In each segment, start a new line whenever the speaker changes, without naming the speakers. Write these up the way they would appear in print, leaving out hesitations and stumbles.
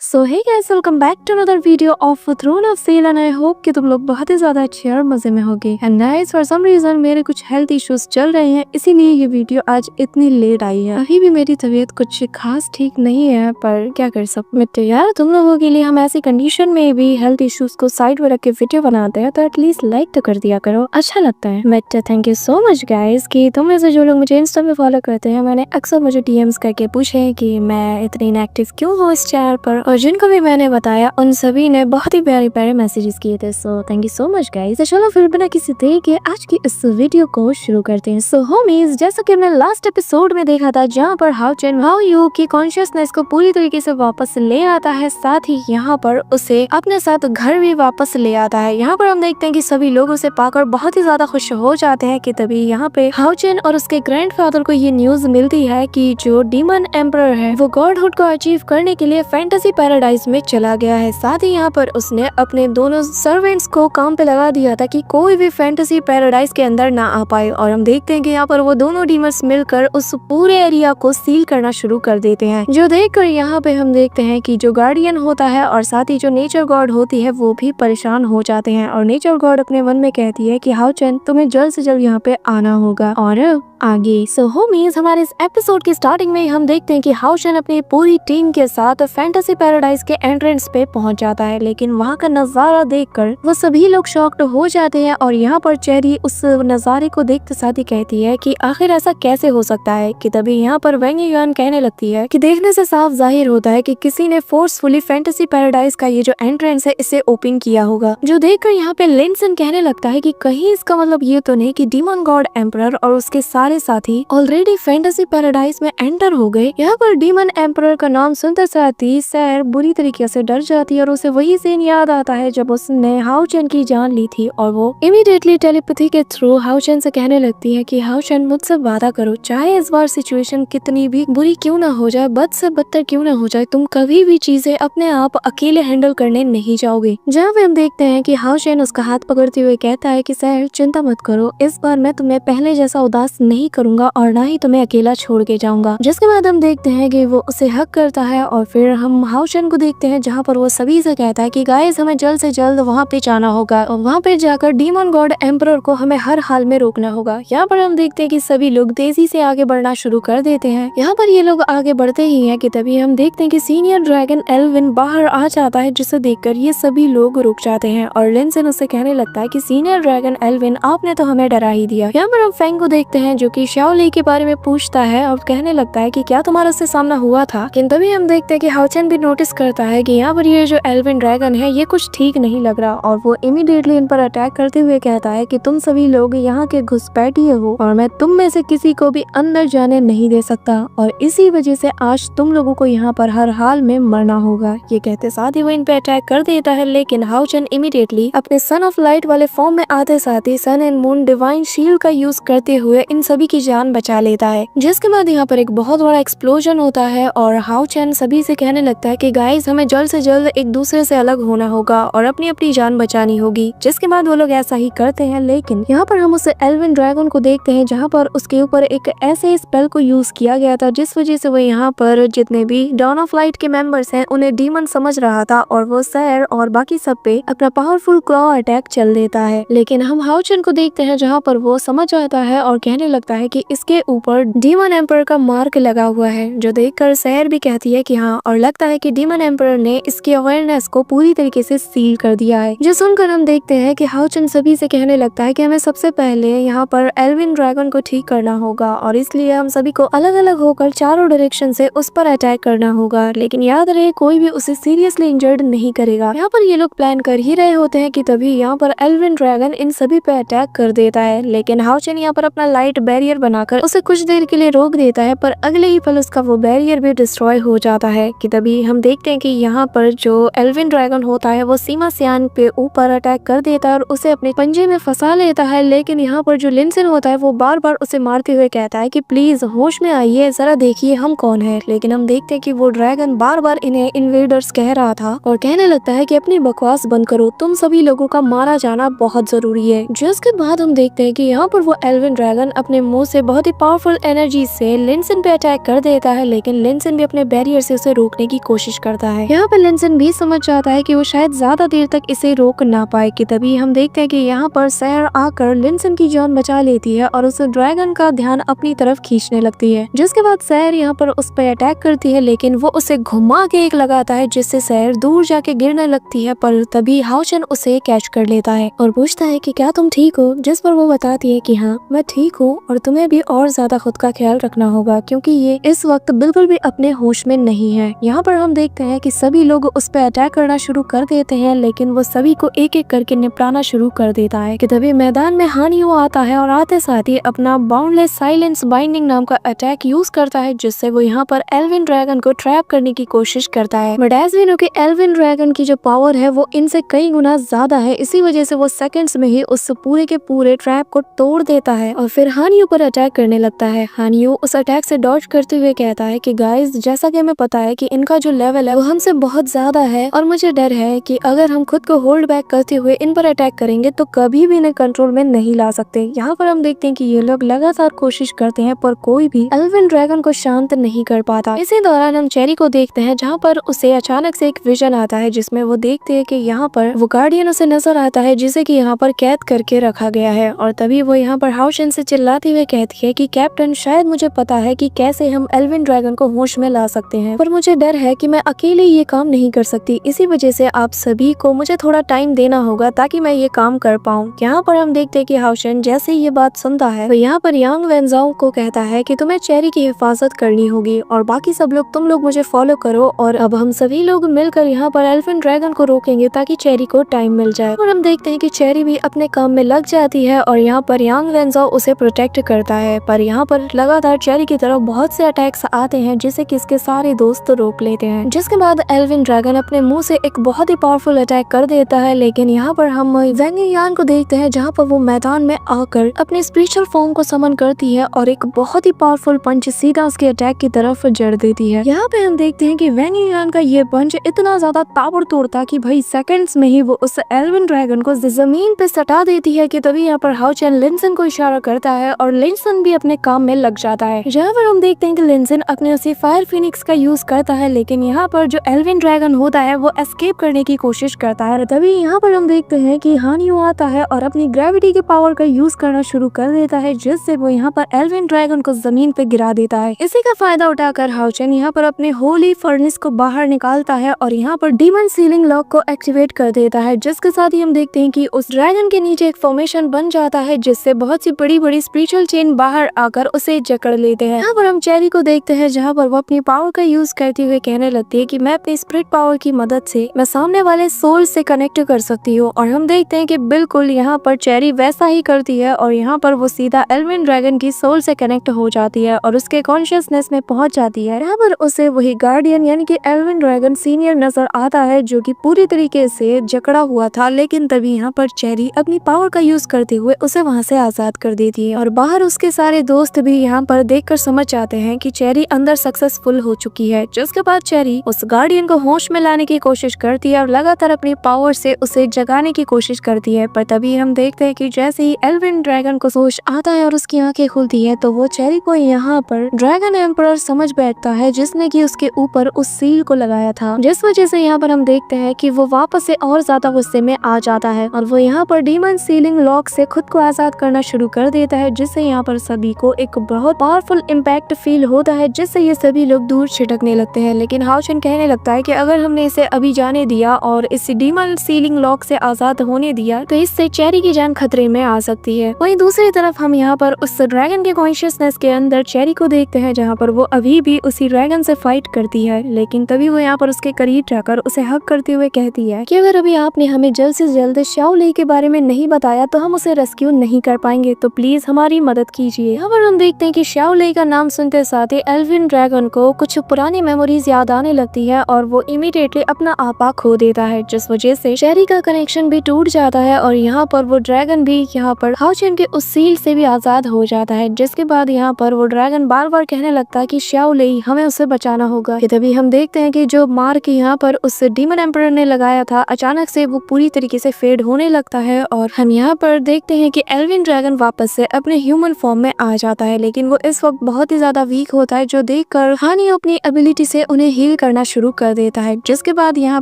So hey guys, welcome back to another video of throne of seal and I hope कि तुम लोग बहुत ही ज्यादा अच्छे और मजे में होगे। And guys, for some reason मेरे कुछ हेल्थ इश्यूज चल रहे हैं, इसीलिए ये वीडियो आज इतनी लेट आई है। अभी भी मेरी तबीयत कुछ खास ठीक नहीं है, पर क्या कर सकते यार, तुम लोगों के लिए हम ऐसी कंडीशन में भी हेल्थ इश्यूज को साइड में रख के वीडियो बनाते हैं, तो एटलीस्ट लाइक तो कर दिया करो, अच्छा लगता है। But thank you so much guys कि तुम में से जो लोग मुझे इंस्टा पे फॉलो करते हैं, मैंने अक्सर मुझे डीएम्स करके पूछे कि मैं इतनी इनएक्टिव क्यों हूँ इस चैनल पर, और जिनको भी मैंने बताया उन सभी ने बहुत ही प्यारे प्यारे मैसेजेस किए थे। So thank you so much guys. तो चलो फिर बिना किसी देर के आज की इस वीडियो को शुरू करते हैं। सो होमीज, जैसा कि हमने लास्ट एपिसोड में देखा था, जहाँ पर हाउ चैन हाउ यू की कॉन्शियसनेस को पूरी तरीके से वापस ले आता है, साथ ही यहाँ पर उसे अपने साथ घर भी वापस ले आता है। यहाँ पर हम देखते हैं कि सभी लोग उसे पाकर बहुत ही ज्यादा खुश हो जाते हैं कि तभी यहाँ पे हाउ चैन और उसके ग्रैंडफादर को ये न्यूज मिलती है कि जो डीमन एम्परर है वो गॉडहुड को अचीव करने के लिए फैंटेसी पैराडाइज में चला गया है। साथ ही यहाँ पर उसने अपने दोनों सर्वेंट्स को काम पे लगा दिया था कि कोई भी फैंटेसी पैराडाइज के अंदर ना आ पाए। और हम देखते हैं कि यहाँ पर वो दोनों डीमर्स मिलकर उस पूरे एरिया को सील करना शुरू कर देते हैं, जो देखकर यहाँ पे हम देखते हैं कि जो गार्डियन होता है और साथ ही जो नेचर गॉड होती है वो भी परेशान हो जाते हैं। और नेचर गॉड अपने मन में कहती है कि हाउ चैन, तुम्हें जल्द से जल्द यहाँ पे आना होगा। और आगे सो होमीज, हमारे इस एपिसोड की स्टार्टिंग में हम देखते हैं कि हाउ चैन अपनी पूरी टीम के साथ फैंटेसी पैराडाइज के एंट्रेंस पे पहुंच जाता है, लेकिन वहां का नजारा देखकर वो सभी लोग शॉक्ड हो जाते हैं। और यहाँ पर चेरी उस नजारे को देखते साथ ही कहती है कि आखिर ऐसा कैसे हो सकता है, कि तभी यहाँ पर वेंग युआन कहने लगती है कि देखने से साफ जाहिर होता है कि किसी ने फोर्सफुली फैंटेसी पैराडाइज का ये जो एंट्रेंस है इसे ओपन किया होगा। जो देखकर यहाँ पे लिनसन कहने लगता है कि कहीं इसका मतलब ये तो नहीं कि डीमन गॉड एम्परर और उसके सारे साथी ऑलरेडी फैंटेसी पैराडाइज में एंटर हो गए। यहाँ पर डीमन एम्परर का नाम सुनते साथ ही सैर बुरी तरीके से डर जाती है और उसे वही सीन याद आता है जब उसने हाउ चैन की जान ली थी। और वो इमीडिएटली टेलीपैथी के थ्रू हाउ चैन से कहने लगती है कि हाउ चैन, मुझसे वादा करो, चाहे इस बार सिचुएशन कितनी भी बुरी क्यों ना हो जाए, बद से बदतर क्यों ना हो जाए, तुम कभी भी चीजें अपने आप अकेले हैंडल करने नहीं जाओगे। जहाँ पे हम देखते हैं कि हाउ चैन उसका हाथ पकड़ते हुए कहता है कि सैर चिंता मत करो, इस बार मैं तुम्हें पहले जैसा उदास नहीं करूंगा और ना ही तुम्हें अकेला छोड़ के जाऊंगा। जिसके बाद हम देखते हैं कि वो उसे हक करता है। और फिर हम हाउ चैन को देखते हैं जहाँ पर वो सभी से कहता है कि गाइस, हमें जल्द से जल्द वहाँ पे जाना होगा और वहाँ पे जाकर डीमन गॉड एम्परर को हमें हर हाल में रोकना होगा। यहाँ पर हम देखते हैं कि सभी लोग तेजी से आगे बढ़ना शुरू कर देते हैं। यहाँ पर ये लोग आगे बढ़ते ही हैं कि तभी हम देखते हैं कि सीनियर ड्रैगन एल्विन बाहर आ जाता है, जिसे देखकर ये सभी लोग रुक जाते हैं। और लिनसन उससे कहने लगता है कि सीनियर ड्रैगन एल्विन, आपने तो हमें डरा ही दिया। यहाँ पर हम फेंग को देखते हैं जो कि शाओली के बारे में पूछता है और कहने लगता है कि क्या तुम्हारा उससे सामना हुआ था। लेकिन तभी हम देखते हैं कि हाउ चैन भी नोटिस करता है कि यहाँ पर ये जो एल्विन ड्रैगन है ये कुछ ठीक नहीं लग रहा, और वो इमीडिएटली इन पर अटैक करते हुए कहता है कि तुम सभी लोग यहाँ के घुसपैठिए हो और मैं तुम में से किसी को भी अंदर जाने नहीं दे सकता, और इसी वजह से आज तुम लोगों को यहाँ पर हर हाल में मरना होगा। ये कहते साथ ही वो इन पे अटैक कर देता है, लेकिन हाउ चैन इमीडिएटली अपने सन ऑफ लाइट वाले फॉर्म में आते साथ ही सन एंड मून डिवाइन शील्ड का यूज करते हुए इन सभी की जान बचा लेता है। जिसके बाद यहाँ पर एक बहुत बड़ा एक्सप्लोजन होता है और हाउ चैन सभी से कहने लगता है कि गाइस, हमें जल्द से जल्द एक दूसरे से अलग होना होगा और अपनी अपनी जान बचानी होगी। जिसके बाद वो लोग ऐसा ही करते हैं, लेकिन यहाँ पर हम उस एल्विन ड्रैगन को देखते हैं जहाँ पर उसके ऊपर एक ऐसे स्पेल को यूज किया गया था जिस वजह से वो यहाँ पर जितने भी डॉन ऑफ लाइट के मेंबर्स हैं उन्हें डीमन समझ रहा था, और वो सैर और बाकी सब पे अपना पावरफुल क्लॉ अटैक चल देता है। लेकिन हम हाउ चैन को देखते हैं जहाँ पर वो समझ आता है और कहने लगता है कि इसके ऊपर डीमन एम्परर का मार्क लगा हुआ है, जो देखकर सैर भी कहती है कि हाँ, और लगता है कि डीमन एम्परर ने इसकी अवेयरनेस को पूरी तरीके से सील कर दिया है। जो सुनकर हम देखते हैं कि हाउ चैन सभी से कहने लगता है कि हमें सबसे पहले यहाँ पर एल्विन ड्रैगन को ठीक करना होगा, और इसलिए हम सभी को अलग अलग होकर चारों डायरेक्शन से उस पर अटैक करना होगा। लेकिन याद रहे, कोई भी उसे सीरियसली इंजर्ड नहीं करेगा। यहाँ पर ये लोग प्लान कर ही रहे होते हैं कि तभी यहाँ पर एल्विन ड्रैगन इन सभी पे अटैक कर देता है, लेकिन हाउ चैन यहाँ पर अपना लाइट बैरियर बनाकर उसे कुछ देर के लिए रोक देता है, पर अगले ही पल उसका वो बैरियर भी डिस्ट्रॉय हो जाता है। कि तभी हम देखते हैं कि यहाँ पर जो एल्विन ड्रैगन होता है वो सीमा सियान पे ऊपर अटैक कर देता है और उसे अपने पंजे में फंसा लेता है। लेकिन यहाँ पर जो लिनसन होता है वो बार बार उसे मारते हुए कहता है कि प्लीज होश में आइए, जरा देखिए हम कौन है। लेकिन हम देखते हैं कि वो ड्रैगन बार बार इन्हें इन्वेडर्स कह रहा था और कहने लगता है कि अपनी बकवास बंद करो, तुम सभी लोगों का मारा जाना बहुत जरूरी है। जिसके बाद हम देखते हैं कि यहाँ पर वो एल्विन ड्रैगन अपने मुंह से बहुत ही पावरफुल एनर्जी से लिनसन पे अटैक कर देता है, लेकिन लिनसन भी अपने बैरियर से उसे रोकने की कोशिश करता है। यहाँ पे लिनसन भी समझ जाता है कि वो शायद ज्यादा देर तक इसे रोक ना पाए कि तभी हम देखते हैं कि यहाँ पर सैर आकर लिनसन की जान बचा लेती है और उस ड्रैगन का ध्यान अपनी तरफ खींचने लगती है। जिसके बाद सैर यहाँ पर उस पर अटैक करती है, लेकिन वो उसे घुमा के एक लगाता है जिससे सैर दूर जाके गिरने लगती है। पर तभी हाओचन उसे कैच कर लेता है और पूछता है कि क्या तुम ठीक हो, जिस पर वो बताती है कि हाँ मैं ठीक हूँ और तुम्हें भी और ज्यादा खुद का ख्याल रखना होगा क्योंकि ये इस वक्त बिल्कुल भी अपने होश में नहीं है। यहाँ पर हम देखते हैं कि सभी लोग उस पर अटैक करना शुरू कर देते हैं, लेकिन वो सभी को एक एक करके निपटाना शुरू कर देता है कि तभी मैदान में हानियो आता है और आते साथ ही अपना बाउंडलेस साइलेंस बाइंडिंग नाम का अटैक यूज करता है, जिससे वो यहाँ पर एल्विन ड्रैगन को ट्रैप करने की कोशिश करता है। बट एज़ के एल्विन ड्रैगन की जो पावर है वो इनसे कई गुना ज्यादा है, इसी वजह से वो सेकंड्स में ही उस पूरे के पूरे ट्रैप को तोड़ देता है और फिर हानियो पर अटैक करने लगता है। हानियो उस अटैक से डॉज करते हुए कहता है कि गाइस, जैसा कि हमें पता है कि इनका जो लेवल है वो हमसे बहुत ज्यादा है और मुझे डर है कि अगर हम खुद को होल्ड बैक करते हुए इन पर अटैक करेंगे तो कभी भी इन्हें कंट्रोल में नहीं ला सकते। यहाँ पर हम देखते हैं कि ये लोग लगातार कोशिश करते हैं पर कोई भी एल्विन ड्रैगन को शांत नहीं कर पाता। इसी दौरान हम चेरी को देखते हैं जहाँ पर उसे अचानक से एक विजन आता है जिसमें वो देखते हैं कि यहाँ पर वो गार्डियन उसे नजर आता है जिसे कि यहाँ पर कैद करके रखा गया है और तभी वो यहाँ पर हाओचन से चिल्लाते हुए कहती है कि कैप्टन, शायद मुझे पता है कि कैसे हम एल्विन ड्रैगन को होश में ला सकते हैं, पर मुझे डर है कि मैं अकेले ये काम नहीं कर सकती, इसी वजह से आप सभी को मुझे थोड़ा टाइम देना होगा ताकि मैं ये काम कर पाऊँ। यहाँ पर हम देखते हैं कि हाओचन जैसे ये बात सुनता है वो यहाँ पर यांग वेनजाओ को कहता है कि तुम्हें चेरी की हिफाजत करनी होगी और बाकी सब लोग तुम लोग मुझे फॉलो करो और अब हम सभी लोग मिलकर यहाँ पर एल्विन ड्रैगन को रोकेंगे ताकि चेरी को टाइम मिल जाए। और हम देखते हैं कि चेरी भी अपने काम में लग जाती है और यहाँ पर यांग वेनजाओ उसे प्रोटेक्ट करता है, पर यहाँ पर लगातार चेरी की तरफ बहुत से अटैक्स आते हैं जिसे किसके सारे दोस्त रोक लेते हैं। जिसके बाद एल्विन ड्रैगन अपने मुंह से एक बहुत ही पावरफुल अटैक कर देता है, लेकिन यहाँ पर हम वैंग यान को देखते हैं जहाँ पर वो मैदान में आकर अपने स्पिरिचुअल फॉर्म को समन करती है और एक बहुत ही पावरफुल पंच सीधा उसके अटैक की तरफ जड़ देती है। यहाँ पे हम देखते हैं कि वैंग यान का ये पंच इतना ज्यादा ताबड़तोड़ था कि भाई सेकंड्स में ही वो उस एल्विन ड्रैगन को जमीन पे सटा देती है कि तभी यहाँ पर हाओचन लिनसन को इशारा करता है और लिनसन भी अपने काम में लग जाता है। जहाँ पर हम देखते हैं कि लिनसन अपने उसी फायर फिनिक्स का यूज करता है, लेकिन यहाँ पर जो एल्विन ड्रैगन होता है वो एस्केप करने की कोशिश करता है। तभी यहाँ पर हम देखते हैं कि हानियो आता है और अपनी ग्रेविटी के पावर का यूज करना शुरू कर देता है, जिससे वो यहाँ पर एल्विन ड्रैगन को जमीन पे गिरा देता है। इसी का फायदा उठाकर हाओचन यहाँ पर अपने होली फर्नेस को बाहर निकालता है और यहाँ पर डीमन सीलिंग लॉक को एक्टिवेट कर देता है, जिसके साथ ही हम देखते हैं कि उस ड्रैगन के नीचे एक फॉर्मेशन बन जाता है जिससे बहुत सी बड़ी बड़ी स्पिरिचुअल चेन बाहर आकर उसे जकड़ लेते हैं। यहाँ पर हम चेरी को देखते हैं जहाँ पर वो अपनी पावर का यूज करते हुए कहने लगती है कि मैं अपनी स्पिरिट पावर की मदद से मैं सामने वाले सोल से कनेक्ट कर सकती हूँ। और हम देखते हैं कि बिल्कुल यहाँ पर चेरी वैसा ही करती है और यहाँ पर वो सीधा एल्विन ड्रैगन की सोल से कनेक्ट हो जाती है और उसके कॉन्शियसनेस में पहुंच जाती है। यहाँ पर उसे वही गार्डियन यानी कि एल्विन ड्रैगन सीनियर नजर आता है जो कि पूरी तरीके से जकड़ा हुआ था, लेकिन तभी यहाँ पर चेरी अपनी पावर का यूज करते हुए उसे वहाँ से आजाद कर देती है और बाहर उसके सारे दोस्त भी यहाँ पर देखकर समझ जाते हैं कि चेरी अंदर सक्सेसफुल हो चुकी है। जिसके बाद चेरी उस गार्डियन को होश में लाने की कोशिश करती है और लगातार अपनी पावर से उसे जगाने की कोशिश करती है, पर तभी हम देखते हैं कि जैसे ही एल्विन ड्रैगन को होश आता है और उसकी आंखें खुलती है तो वो चेरी को यहाँ पर ड्रैगन एम्परर समझ बैठता है जिसने कि उसके ऊपर उस सील को लगाया था, जिस वजह से यहाँ पर हम देखते हैं कि वो वापस से और ज्यादा गुस्से में आ जाता है और वो यहाँ पर डीमन सीलिंग लॉक से खुद को आजाद करना शुरू कर देता है, जिससे यहाँ पर सभी को एक बहुत पावरफुल इम्पैक्ट फील होता है, जिससे ये सभी लोग दूर छिटकने लगते हैं। लेकिन हाओचन कहने लगता है कि अगर हमने इसे अभी जाने दिया और इस डीमन सीलिंग लॉक से आजाद होने दिया तो इससे चेरी की जान खतरे में आ सकती है। वहीं दूसरी तरफ हम यहाँ पर उस ड्रैगन के कॉन्शियसनेस के अंदर चेरी को देखते हैं जहाँ पर वो अभी भी उसी ड्रैगन से फाइट करती है, लेकिन तभी वो यहाँ पर उसके करीब जाकर उसे हक करते हुए कहती है कि अगर अभी आपने हमें जल्द से जल्द शाओ ली के बारे में नहीं बताया तो हम उसे रेस्क्यू नहीं कर पाएंगे, तो प्लीज हमारी मदद कीजिए। यहाँ पर हम देखते हैं कि शाओ ली का नाम सुनते साथ ही एल्विन ड्रैगन को कुछ पुरानी मेमोरीज याद आने लगती है और वो इमीडिएटली अपना आपा खो देता है, जिस वजह से चेरी का कनेक्शन भी टूट जाता है और यहाँ पर वो ड्रैगन भी यहाँ पर हाओचन के उस सील से भी आजाद हो जाता है। जिसके बाद यहाँ पर वो ड्रैगन बार बार कहने लगता है कि शाओ ली हमें उसे बचाना होगा। तभी हम देखते हैं कि जो मार्क यहाँ पर उस डीमन एम्परर ने लगाया था अचानक से वो पूरी तरीके से फेड होने लगता है और हम यहाँ पर देखते हैं कि एल्विन ड्रैगन वापस से अपने ह्यूमन फॉर्म में आ जाता है, लेकिन वो इस वक्त बहुत ही ज्यादा वीक होता है, जो देखकर हानी अपनी एबिलिटी से उन्हें हील करना शुरू कर देता है। जिसके बाद यहाँ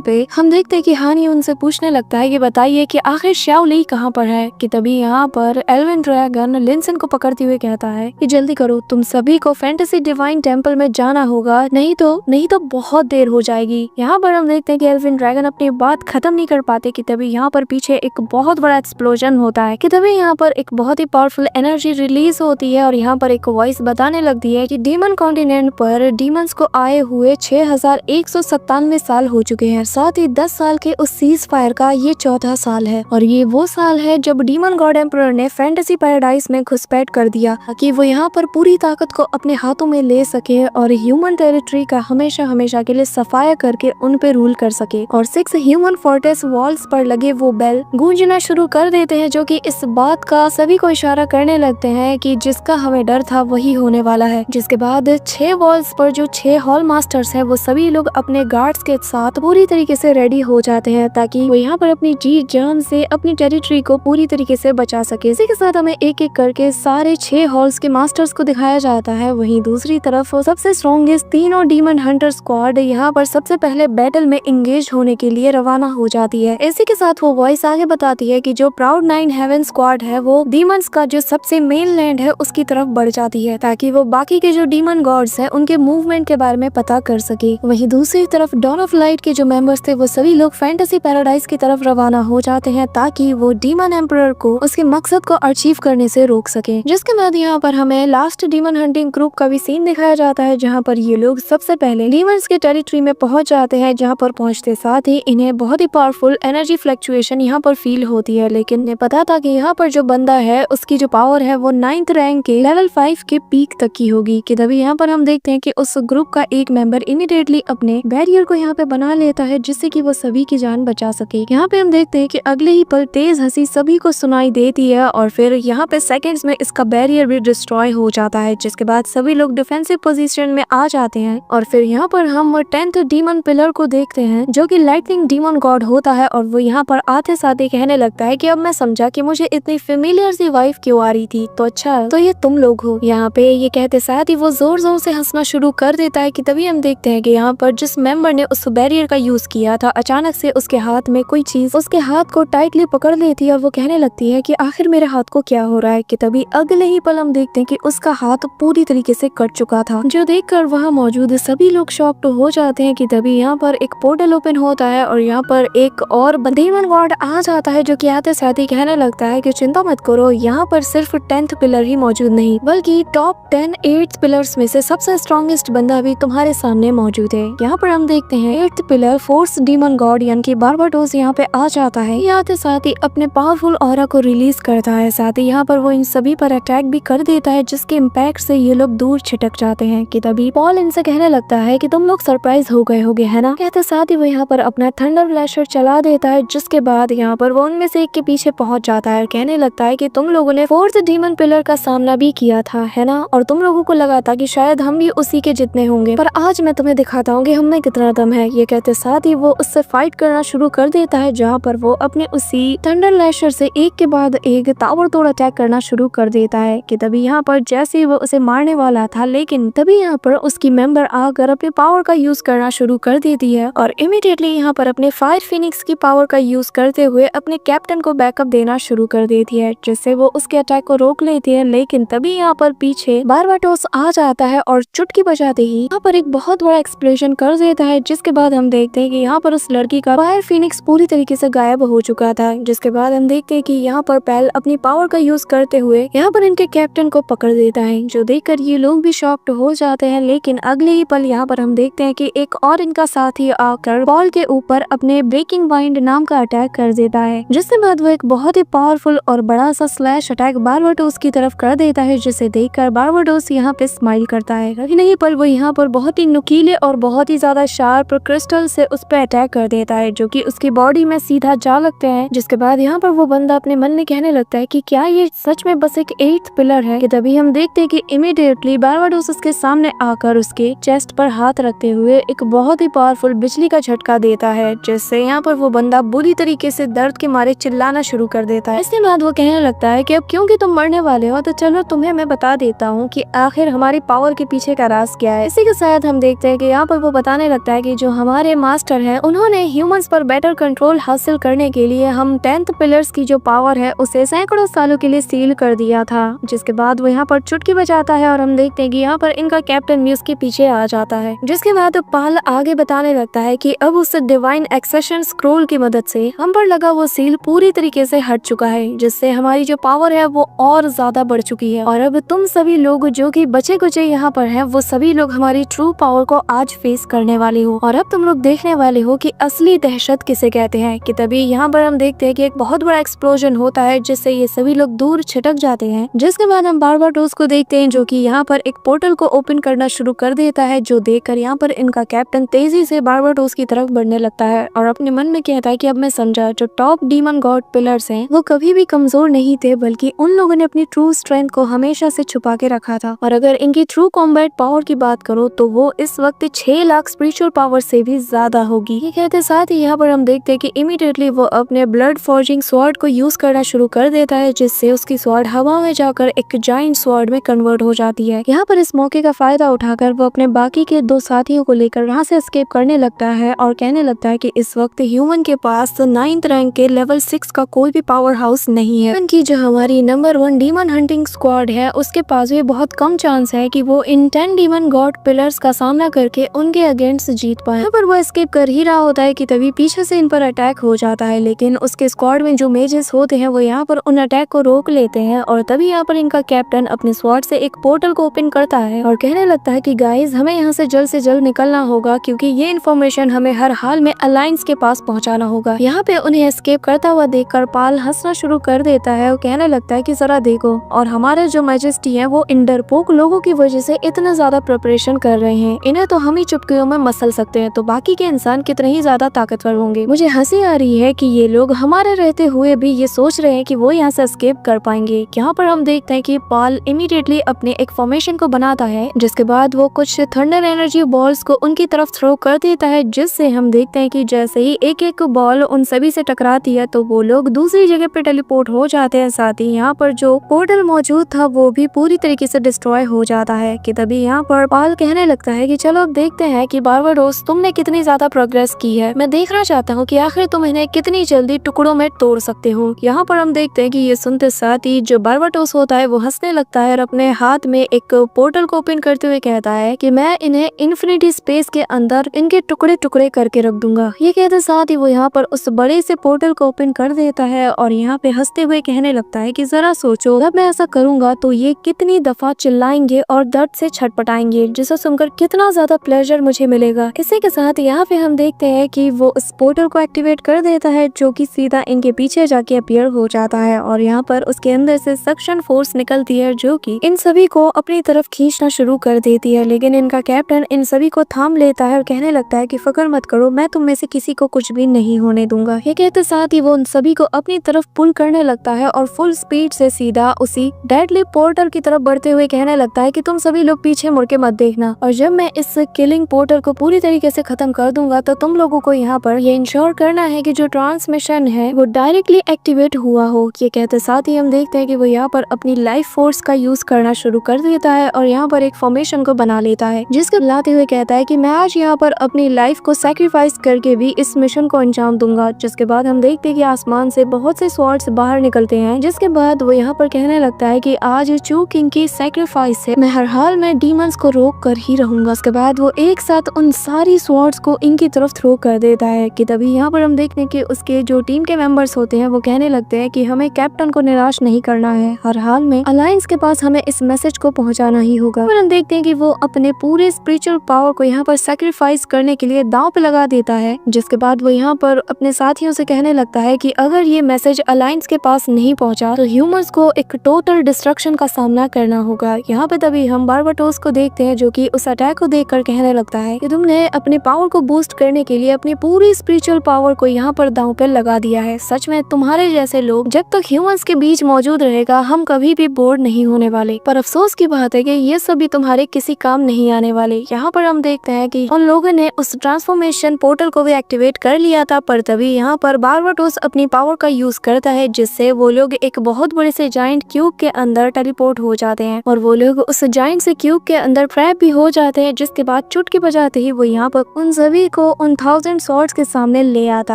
पे हम देखते हैं कि हानी उनसे पूछने लगता है कि बताइए कि आखिर शाओ ली कहाँ पर है। कि तभी यहाँ पर एल्विन ड्रैगन लिनसन को पकड़ते हुए कहता है कि जल्दी करो, तुम सभी को फैंटेसी डिवाइन टेम्पल में जाना होगा, नहीं तो बहुत देर हो जाएगी। यहाँ पर हम देखते हैं कि एल्विन ड्रैगन अपनी बात खत्म नहीं कर पाते कि तभी यहाँ पर पीछे एक बहुत बड़ा एक्सप्लोजन होता है। कि तभी यहाँ पर एक बहुत ही पावरफुल एनर्जी रिलीज होती है और यहाँ पर एक वॉइस बताने लगती है कि डीमन कॉन्टिनेंट पर डीमंस को आए हुए 6197 साल हो चुके हैं। साथ ही 10 साल के उस सीज फायर का ये 14 साल है और ये वो साल है जब डीमन गॉड एम्परर ने फैंटेसी पैराडाइज में घुसपैठ कर दिया कि वो यहाँ पर पूरी ताकत को अपने हाथों में ले सके और ह्यूमन टेरिटरी का हमेशा के लिए सफाया करके उन पे रूल कर सके। और 6 ह्यूमन फोर्ट्रेस वॉल्स पर लगे वो बेल गूंजना शुरू कर देते हैं, जो कि इस बात का सभी को इशारा करने लगते हैं कि जिसका हमें डर था वही होने वाला है। जिसके बाद 6 वॉल्स पर जो 6 हॉल मास्टर्स हैं वो सभी लोग अपने गार्ड्स के साथ पूरी तरीके से रेडी हो जाते हैं ताकि वो यहाँ पर अपनी जी जान से अपनी टेरिटरी को पूरी तरीके से बचा सके। इसी के साथ हमें एक एक करके सारे 6 हॉल्स के मास्टर्स को दिखाया जाता है। वहीं दूसरी तरफ सबसे स्ट्रॉन्गेस्ट तीनों डीमन हंटर स्क्वाड यहाँ पर सबसे पहले बैटल में इंगेज होने के लिए रवाना हो जाती है। इसी के साथ वो वॉइस आगे बताती है कि जो प्राउड 9 हेवन स्क्वाड है वो डीमंस का जो सबसे मेन लैंड है उसकी तरफ बढ़ जाती है ताकि वो बाकी के जो डीमन गॉड्स हैं उनके मूवमेंट के बारे में पता कर सके। वहीं दूसरी तरफ डॉन ऑफ लाइट के जो मेंबर्स थे वो सभी लोग फैंटेसी पैराडाइज की तरफ रवाना हो जाते हैं ताकि वो डीमन एम्परर को उसके मकसद को अचीव करने से रोक सके। जिसके बाद यहाँ पर हमें लास्ट डीमन हंटिंग ग्रुप का भी सीन दिखाया जाता है जहाँ पर ये लोग सबसे पहले डीमंस के टेरिटरी में पहुंच जाते हैं, जहाँ पर पहुंचते साथ ही इन्हें बहुत ही पावरफुल एनर्जी फ्लक्चुएशन यहाँ पर फील होती है। लेकिन इन्हें पता था कि यहाँ पर जो बंदा है उसकी जो पावर है वो 9th रैंक के लेवल 5 के पीक तक की होगी। कि तभी यहाँ पर हम देखते हैं कि उस ग्रुप का एक मेंबर इमीडिएटली अपने बैरियर को यहाँ पे बना लेता है जिससे कि वो सभी की जान बचा सके। यहाँ पे हम देखते हैं कि अगले ही पल तेज हंसी सभी को सुनाई देती है और फिर यहाँ पे सेकंड्स में इसका बैरियर भी डिस्ट्रॉय हो जाता है। जिसके बाद सभी लोग डिफेंसिव पोजीशन में आ जाते हैं और फिर यहाँ पर हम 10th डीमन पिलर को देखते हैं जो कि लाइटनिंग डीमन गॉड होता है और वो यहाँ पर आते साथ ही कहने लगता है कि अब मैं समझा कि मुझे इतनी फेमिलियर सी वाइफ क्यों आ रही थी, तो अच्छा तो ये तुम लोग हो। यहाँ पे ये कहते साथ ही वो जोर जोर से हंसना शुरू कर देता है। कि तभी हम देखते हैं कि यहाँ पर जिस मेंबर ने उस बैरियर का यूज किया था अचानक से उसके हाथ में कोई चीज उसके हाथ को टाइटली पकड़ लेती है और वो कहने लगती है कि आखिर मेरे हाथ को क्या हो रहा है। कि तभी अगले ही पल हम देखते हैं कि उसका हाथ पूरी तरीके से कट चुका था, जो देखकर वहाँ मौजूद सभी लोग शॉक्ड हो जाते हैं। कि तभी यहाँ पर एक पोर्टल ओपन होता है और यहाँ पर एक और डीमन गॉड आ जाता है जो कि आते साथ ही कहने लगता है कि चिंता मत करो, यहाँ पर सिर्फ 10th पिलर ही मौजूद नहीं बल्कि टॉप 10 8th पिलर्स में से सबसे स्ट्रॉन्गेस्ट बंदा भी तुम्हारे सामने मौजूद है। यहाँ पर हम देखते हैं 8th pillar force demon God यानी कि बारबाटोस यहाँ पे आ जाता है। ये आते साथ ही अपने पावरफुल ऑरा को रिलीज करता है, साथ ही यहाँ पर वो इन सभी पर अटैक भी कर देता है जिसके इम्पैक्ट से ये लोग दूर छिटक जाते हैं। कि तभी पॉल इनसे कहने लगता है कि तुम लोग सरप्राइज हो गए होगे है ना। कहते साथ ही वो यहाँ पर अपना थंडर फ्लैशर चला देता है जिसके बाद यहाँ पर वो उनमें से एक के पीछे पहुंच जाता है और कहने लगता है कि तुम लोगों ने 4th डीमन पिलर का सामना भी किया था है ना, और तुम लोगों को लगा था कि शायद हम भी उसी के जितने होंगे, पर आज मैं तुम्हें दिखाता हूँ कि हम में कितना दम है। ये कहते साथ ही वो उससे फाइट करना शुरू कर देता है जहाँ पर वो अपने उसी थंडर फ्लैशर से एक के बाद एक ताबड़तोड़ अटैक करना शुरू कर देता है। कि तभी यहाँ पर जैसे ही वो उसे मारने वाला था लेकिन तभी यहाँ पर उसकी मेंबर आकर अपने पावर का यूज करना शुरू कर देती है और इमीडिएटली यहाँ पर अपने फायर फिनिक्स की पावर का यूज करते हुए अपने कैप्टन को बैकअप देना शुरू कर देती है जिससे वो उसके अटैक को रोक लेती है। लेकिन तभी यहाँ पर पीछे बारबाटोस आ जाता है और चुटकी बजाते ही यहाँ पर एक बहुत बड़ा एक्सप्लोजन कर देता है जिसके बाद हम देखते हैं कि यहाँ पर उस लड़की का फायर फिनिक्स पूरी तरीके से गायब हो चुका था। जिसके बाद हम देखते हैं कि यहाँ पर पेल अपनी पावर का यूज करते हुए यहाँ पर इनके कैप्टन को पकड़ देता है, जो देखकर ये लोग भी शॉक्ड हो जाते हैं। लेकिन अगले ही पल यहाँ पर हम देखते हैं कि एक और इनका साथी आकर पॉल के ऊपर अपने ब्रेकिंग बाइंड नाम का अटैक कर देता है, जिसके बाद वो एक बहुत ही पावरफुल और बड़ा सा स्लैश अटैक बारबाटोस की तरफ कर देता है, जिसे देखकर बारबाटोस यहाँ पे स्माइल करता है। नहीं पर वो यहाँ पर बहुत ही नुकीले और बहुत ही ज्यादा शार्प क्रिस्टल से उस पर अटैक कर देता है जो कि उसकी बॉडी में सीधा जा लगते हैं। जिसके बाद यहाँ पर वो बंदा अपने मन में कहने लगता है कि क्या ये सच में बस एक 8th पिलर है। कि तभी हम देखते हैं कि इमीडिएटली बारबाटोस उसके सामने आकर उसके चेस्ट पर हाथ रखते हुए एक बहुत ही पावरफुल बिजली का झटका देता है, जिससे यहाँ पर वो बंदा बुरी तरीके से दर्द के मारे चिल्लाना शुरू कर देता है। इसके बाद वो कहने लगता है कि अब क्योंकि तुम मरने पूछने वाले हो तो चलो तुम्हें मैं बता देता हूँ कि आखिर हमारी पावर के पीछे का राज क्या है। इसी के साथ हम देखते हैं कि यहाँ पर वो बताने लगता है कि जो हमारे मास्टर हैं उन्होंने ह्यूमंस पर बेटर कंट्रोल हासिल करने के लिए हम 10th पिलर्स की जो पावर है उसे सैकड़ों सालों के लिए सील कर दिया था। जिसके बाद वो यहाँ पर चुटकी बजाता है और हम देखते हैं कि यहाँ पर इनका कैप्टन भी उसके पीछे आ जाता है। जिसके बाद पाल आगे बताने लगता है कि अब उस डिवाइन एक्सेशन स्क्रोल की मदद से हम पर लगा वो सील पूरी तरीके से हट चुका है, जिससे हमारी जो पावर है वो और ज्यादा बढ़ चुकी है और अब तुम सभी लोग जो कि बचे कुचे यहाँ पर हैं वो सभी लोग हमारी ट्रू पावर को आज फेस करने वाले हो और अब तुम लोग देखने वाले हो कि असली दहशत किसे कहते हैं। कि तभी यहाँ पर हम देखते हैं कि एक बहुत बड़ा एक्सप्लोजन होता है जिससे ये सभी लोग दूर छिटक जाते हैं। जिसके बाद हम बारबाटोस को देखते हैं जो कि यहाँ पर एक पोर्टल को ओपन करना शुरू कर देता है, जो देखकर यहाँ पर इनका कैप्टन तेजी से बारबाटोस की तरफ बढ़ने लगता है और अपने मन में कहता है कि अब मैं समझा जो टॉप डीमन गॉड पिलर्स हैं वो कभी भी कमजोर नहीं थे, बल्कि उन लोगों ने अपनी ट्रू स्ट्रेंथ को हमेशा से छुपा के रखा था। और अगर इनकी ट्रू कॉम्बैट पावर की बात करो तो वो इस वक्त 6 लाख स्पिरिचुअल पावर से भी ज्यादा होगी। ये कहते साथ ही यहाँ पर हम देखते हैं कि इमीडिएटली वो अपने ब्लड फॉर्जिंग स्वॉर्ड को यूज करना शुरू कर देता है, जिससे उसकी स्वॉर्ड हवा में जाकर एक जायंट स्वॉर्ड में कन्वर्ट हो जाती है। यहाँ पर इस मौके का फायदा उठाकर वो अपने बाकी के 2 साथियों को लेकर वहाँ से एस्केप करने लगता है और कहने लगता है कि इस वक्त ह्यूमन के पास 9th रैंक के लेवल 6 का कोई भी पावर हाउस नहीं है। उनकी जो हमारी नंबर 1 डीमन हंटिंग स्क्वाड है उसके पास भी बहुत कम चांस है कि वो इन 10 डीमन गॉड पिलर्स का सामना करके उनके अगेंस्ट जीत पाए। पर वो एस्केप कर ही रहा होता है कि तभी पीछे से इन पर अटैक हो जाता है, लेकिन उसके स्क्वाड में जो मेजेस होते हैं वो यहाँ पर उन अटैक को रोक लेते हैं और तभी यहाँ पर इनका कैप्टन अपने स्वॉर्ड से एक पोर्टल को ओपन करता है और कहने लगता है कि गाइस हमें यहाँ से जल्द निकलना होगा, क्योंकि ये इन्फॉर्मेशन हमें हर हाल में अलायंस के पास पहुँचाना होगा। यहाँ पे उन्हें एस्केप करता हुआ देखकर पाल हंसना शुरू कर देता है और कहने लगता है कि जरा देखो, और हमारे जो मैजेस्टी है वो इन डरपोक लोगों की वजह से इतना ज्यादा प्रिपरेशन कर रहे हैं, इन्हें तो हम ही चुटकियों में मसल सकते हैं, तो बाकी के इंसान कितने ही ज्यादा ताकतवर होंगे। मुझे हंसी आ रही है कि ये लोग हमारे रहते हुए भी ये सोच रहे हैं कि वो यहाँ से एस्केप कर पाएंगे। यहाँ पर हम देखते हैं कि पाल इमीडिएटली अपने एक फॉर्मेशन को बनाता है, जिसके बाद वो कुछ थंडर एनर्जी बॉल्स को उनकी तरफ थ्रो कर देता है, जिससे हम देखते हैं कि जैसे ही एक एक बॉल उन सभी से टकराती है तो वो लोग दूसरी जगह पे टेलीपोर्ट हो जाते हैं। साथ ही यहाँ पर जो पोर्टल मौजूद था वो भी पूरी तरीके से डिस्ट्रॉय हो जाता है। कि तभी यहाँ पर पाल कहने लगता है कि चलो अब देखते हैं कि बारबाटोस तुमने कितनी ज्यादा प्रोग्रेस की है, मैं देखना चाहता हूँ कि आखिर तुम इन्हें कितनी जल्दी टुकड़ों में तोड़ सकते हो। यहाँ पर हम देखते हैं कि ये सुनते साथ ही जो बारबाटोस होता है वो हंसने लगता है और अपने हाथ में एक पोर्टल को ओपन करते हुए कहता है कि मैं इन्हें इन्फिनिटी स्पेस के अंदर इनके टुकड़े टुकड़े करके रख दूंगा। ये कहते साथ ही वो यहाँ पर उस बड़े से पोर्टल को ओपन कर देता है और यहाँ पे हंसते हुए कहने लगता है कि जरा सोचो, जब मैं ऐसा करूंगा तो ये कितनी दफा चिल्लाएंगे और दर्द से छटपटाएंगे, जिसे सुनकर कितना ज्यादा प्लेजर मुझे मिलेगा। इसी के साथ यहाँ पे हम देखते हैं कि वो उस पोर्टल को एक्टिवेट कर देता है, जो कि सीधा इनके पीछे जाके अपीयर हो जाता है और यहाँ पर उसके अंदर से सक्शन फोर्स निकलती है, जो कि इन सभी को अपनी तरफ खींचना शुरू कर देती है। लेकिन इनका कैप्टन इन सभी को थाम लेता है और कहने लगता है कि फिक्र मत करो, मैं तुम में से किसी को कुछ भी नहीं होने दूंगा। ये कहते साथ ही वो उन सभी को अपनी तरफ पुल करने लगता है और फुल स्पीड से सीधा उसी डेडली पोर्टल की तरफ बढ़ते हुए कहने लगता है कि तुम सभी लोग पीछे मुड़ के मत देखना, और जब मैं इस किलिंग पोर्टल को पूरी तरीके से खत्म कर दूंगा तो तुम लोगों को यहाँ पर ये इंश्योर करना है कि जो ट्रांसमिशन है वो डायरेक्टली एक्टिवेट हुआ हो। ये कहते साथ ही हम देखते हैं कि वो यहाँ पर अपनी लाइफ फोर्स का यूज करना शुरू कर देता है और यहाँ पर एक फॉर्मेशन को बना लेता है, जिसको बुलाते हुए कहता है कि मैं आज यहाँ पर अपनी लाइफ को सैक्रिफाइस करके भी इस मिशन को अंजाम दूंगा। जिसके बाद हम देखते हैं कि आसमान से बहुत से स्वॉर्ड्स बाहर निकलते हैं, जिसके बाद वो यहाँ पर कहने लगता है कि आज चू किंग की सैक्रिफाइस से मैं हर हाल में डीमंस को रोक कर ही रहूंगा। उसके बाद वो एक साथ उन सारी स्वॉर्ड्स को इनकी तरफ थ्रो कर देता है। कि तभी यहाँ पर हम देखते हैं कि उसके जो टीम के मेंबर्स होते हैं वो कहने लगते हैं कि हमें कैप्टन को निराश नहीं करना है, हर हाल में अलायंस के पास हमें इस मैसेज को पहुंचाना ही होगा। और हम देखते हैं कि वो अपने पूरे स्पिरिचुअल पावर को यहाँ पर सैक्रिफाइस करने के लिए दांव पे लगा देता है। जिसके बाद वो यहाँ पर अपने साथियों से कहने लगता है कि अगर ये मैसेज अलायंस के पास नहीं पहुंचा तो ह्यूमंस को एक टोटल डिस्ट्रक्शन का सामना करना होगा। यहाँ पे तभी हम बारबाटोस को देखते हैं, जो कि उस अटैक को देखकर कहने लगता है कि तुमने अपने पावर को बूस्ट करने के लिए अपनी पूरी स्पिरिचुअल पावर को यहाँ पर दांव पे लगा दिया है। सच में तुम्हारे जैसे लोग जब तक ह्यूमंस के बीच मौजूद रहेगा हम कभी भी बोर नहीं होने वाले, पर अफसोस की बात है कि ये सभी तुम्हारे किसी काम नहीं आने वाले। यहाँ पर हम देखते हैं कि उन लोगों ने उस ट्रांसफॉर्मेशन पोर्टल को भी एक्टिवेट कर लिया था, पर तभी यहाँ पर बारबाटोस अपनी पावर का यूज करता है, जिससे वो लोग एक बहुत बड़े से जायंट जाइंट क्यूब के अंदर टेलीपोर्ट हो जाते हैं और वो लोग उस जाइंट से क्यूब के अंदर ट्रैप भी हो जाते हैं, जिसके बाद चुटकी बजाते ही वो यहाँ पर उन सभी को उन 1000 स्वॉर्ड्स के सामने ले आता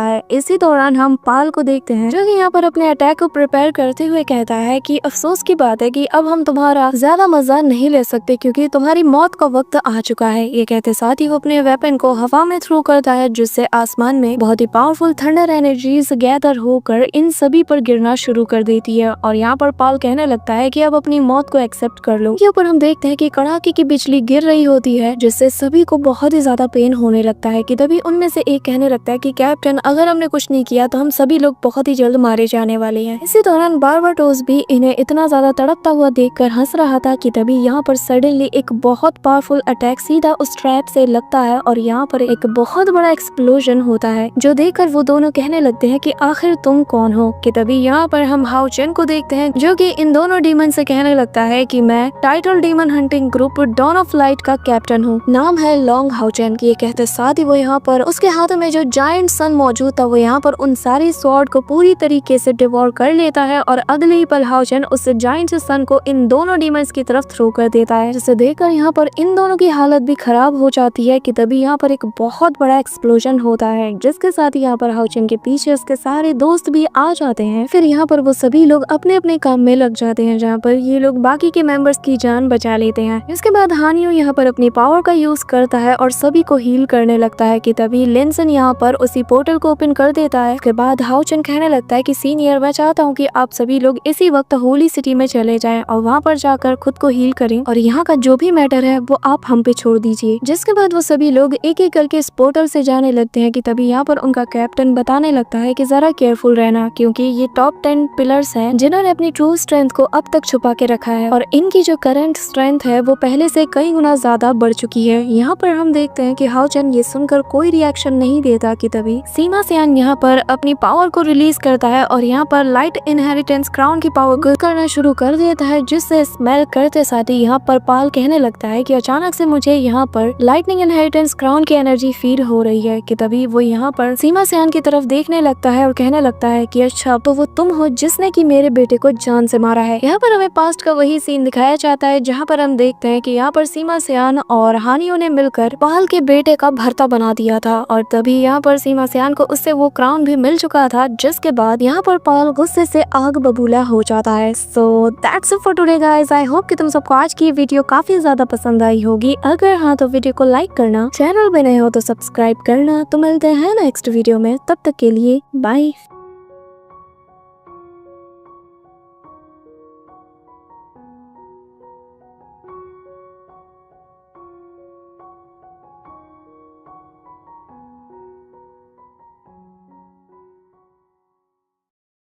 है। इसी दौरान हम पाल को देखते हैं जो कि यहाँ पर अपने अटैक को प्रिपेयर करते हुए कहता है कि अफसोस की बात है कि अब हम तुम्हारा ज्यादा मजा नहीं ले सकते क्योंकि तुम्हारी मौत का वक्त आ चुका है। ये कहते साथ ही वो अपने वेपन को हवा में थ्रो करता है, जिससे आसमान में बहुत ही पावरफुल थंडर एनर्जीज गैदर होकर इन सभी पर गिरना शुरू कर देती है। और यहाँ पर पाल कहने लगता है कि अब अपनी मौत को एक्सेप्ट कर लो। यहाँ पर हम देखते हैं कि कड़ाके की बिजली गिर रही होती है, जिससे सभी को बहुत ही ज्यादा पेन होने लगता है। कि तभी उनमें से एक कहने लगता है कि कैप्टन, अगर हमने कुछ नहीं किया तो हम सभी लोग बहुत ही जल्द मारे जाने वाले हैं। इसी दौरान बार्बाटोस भी इन्हें इतना ज्यादा तड़पता हुआ देखकर हंस रहा था कि तभी यहाँ पर सडनली एक बहुत पावरफुल अटैक सीधा उस ट्रैप से लगता है और यहाँ पर एक बहुत बड़ा एक्सप्लोजन होता है, जो देखकर वो दोनों कहने लगते हैं कि आखिर तुम कौन हो। कि तभी यहाँ पर हम हाओ चेन को देखते हैं जो कि इन दोनों डीमन से कहने लगता है कि मैं title demon hunting group dawn of light का कैप्टन हूँ, नाम है लॉन्ग हाओ चेन। ये कहते साथ ही वो यहाँ पर उसके हाथों में जो जायंट सन मौजूद था वो यहाँ पर उन सारी स्वॉर्ड को पूरी तरीके से डिवोर कर लेता है और अगले ही पल हाओ चेन उस जायंट सन को इन दोनों डीमंस की तरफ थ्रो कर देता है, जिसे देखकर यहाँ पर इन दोनों की हालत भी खराब हो जाती है। कि तभी यहाँ पर एक बहुत बड़ा एक्सप्लोजन होता है, जिसके साथ ही यहाँ पर हाओ चेन के पीछे उसके सारे दोस्त भी आ जाते हैं। फिर यहाँ पर वो सभी लोग अपने अपने काम में लग जाते हैं, जहाँ पर ये लोग बाकी के मेंबर्स की जान बचा लेते हैं। इसके बाद हानियो यहाँ पर अपनी पावर का यूज करता है और सभी को हील करने लगता है। कि तभी लिनसन यहाँ पर उसी पोर्टल को ओपन कर देता है। उसके बाद हाओ चेन कहने लगता है कि सीनियर, मैं चाहता हूँ कि आप सभी लोग इसी वक्त होली सिटी में चले जाएं और वहाँ पर जाकर खुद को हील करें और यहाँ का जो भी मैटर है वो आप हम पे छोड़ दीजिए। जिसके बाद वो सभी लोग एक एक करके इस पोर्टल से जाने लगते हैं। कि तभी यहाँ पर उनका कैप्टन बताने लगता है कि जरा केयरफुल रहना, क्योंकि ये टॉप 10 पिलर्स हैं जिन्होंने अपनी ट्रू स्ट्रेंथ को अब तक छुपा के रखा है और इनकी जो करंट स्ट्रेंथ है वो पहले से कई गुना ज्यादा बढ़ चुकी है। यहाँ पर हम देखते हैं कि हाओ चेन ये सुनकर कोई रिएक्शन नहीं देता। कि तभी सीमा सियान यहाँ पर अपनी पावर को रिलीज करता है और यहाँ पर लाइट इनहेरिटेंस क्राउन की पावर को करना शुरू कर देता है, जिससे स्मेल करते साथ ही यहाँ पर पाल कहने लगता है कि अचानक से मुझे यहाँ पर लाइटनिंग इनहेरिटेंस क्राउन की एनर्जी फील हो रही है। कि तभी वो यहाँ पर सीमा सियान की तरफ देखने लगता है और कहने लगता है कि अच्छा, तो वो तुम हो जिसने कि मेरे बेटे को जान से मारा है। यहाँ पर हमें पास्ट का वही सीन दिखाया जाता है, जहाँ पर हम देखते हैं कि यहाँ पर सीमा सियान और हानियो ने मिलकर पाल के बेटे का भर्ता बना दिया था और तभी यहाँ पर सीमा सियान को उससे वो क्राउन भी मिल चुका था, जिसके बाद यहाँ पर पाल गुस्से से आग बबूला हो जाता है। So that's it for today guys. I hope कि तुम सबको आज की वीडियो काफी ज्यादा पसंद आई होगी। अगर हाँ तो वीडियो को लाइक करना, चैनल पे नए हो तो सब्सक्राइब करना। तो मिलते हैं नेक्स्ट वीडियो में, तब तक के लिए बाय।